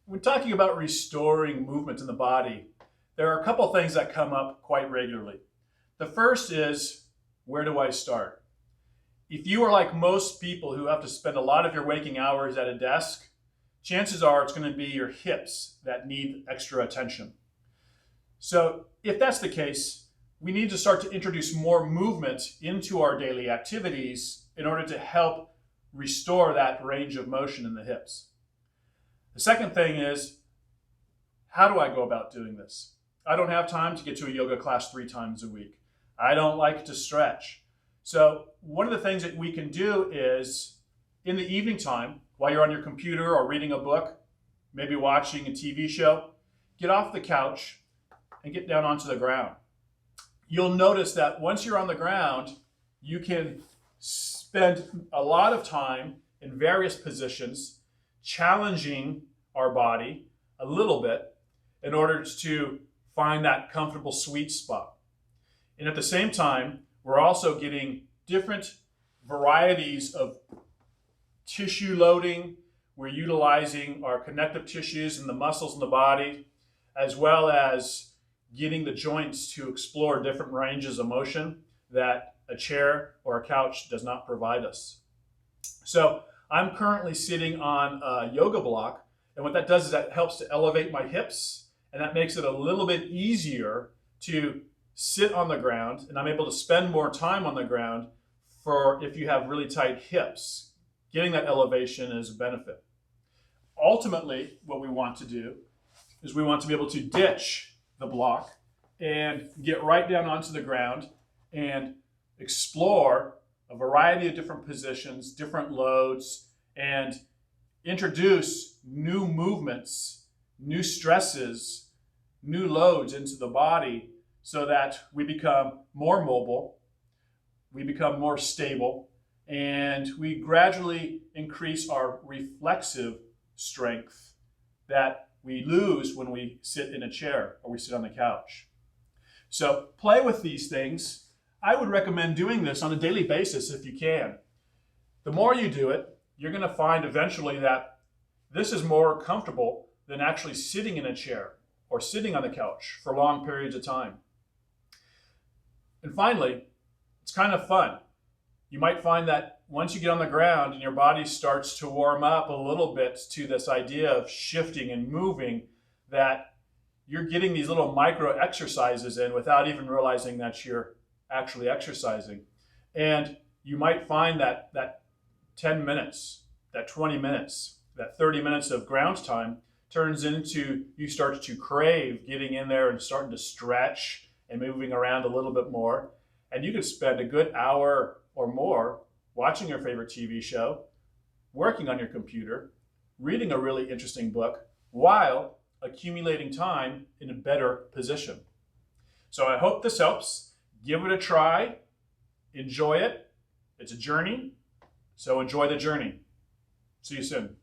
When talking about restoring movement in the body, there are a couple things that come up quite regularly. The first is, where do I start? If you are like most people who have to spend a lot of your waking hours at a desk, chances are it's going to be your hips that need extra attention. So if that's the case, we need to start to introduce more movement into our daily activities in order to help restore that range of motion in the hips. The second thing is, how do I go about doing this? I don't have time to get to a yoga class 3 times a week. I don't like to stretch. So one of the things that we can do is, in the evening time, while you're on your computer or reading a book, maybe watching a TV show, get off the couch and get down onto the ground. You'll notice that once you're on the ground, you can spend a lot of time in various positions, challenging our body a little bit in order to find that comfortable sweet spot. And at the same time, we're also getting different varieties of tissue loading. We're utilizing our connective tissues and the muscles in the body, as well as getting the joints to explore different ranges of motion that a chair or a couch does not provide us. So I'm currently sitting on a yoga block, and what that does is that helps to elevate my hips, and that makes it a little bit easier to sit on the ground, and I'm able to spend more time on the ground for if you have really tight hips. Getting that elevation is a benefit. Ultimately, what we want to do is we want to be able to ditch the block and get right down onto the ground and explore a variety of different positions, different loads, and introduce new movements, new stresses, new loads into the body so that we become more mobile, we become more stable, and we gradually increase our reflexive strength that we lose when we sit in a chair or we sit on the couch. So play with these things. I would recommend doing this on a daily basis if you can. The more you do it, you're going to find eventually that this is more comfortable than actually sitting in a chair or sitting on the couch for long periods of time. And finally, it's kind of fun. You might find that once you get on the ground and your body starts to warm up a little bit to this idea of shifting and moving, that you're getting these little micro exercises in without even realizing that you're actually exercising. And you might find that 10 minutes, that 20 minutes, that 30 minutes of ground time turns into you start to crave getting in there and starting to stretch and moving around a little bit more. And you could spend a good hour or more watching your favorite TV show, working on your computer, reading a really interesting book, while accumulating time in a better position. So I hope this helps. Give it a try. Enjoy it. It's a journey. So enjoy the journey. See you soon.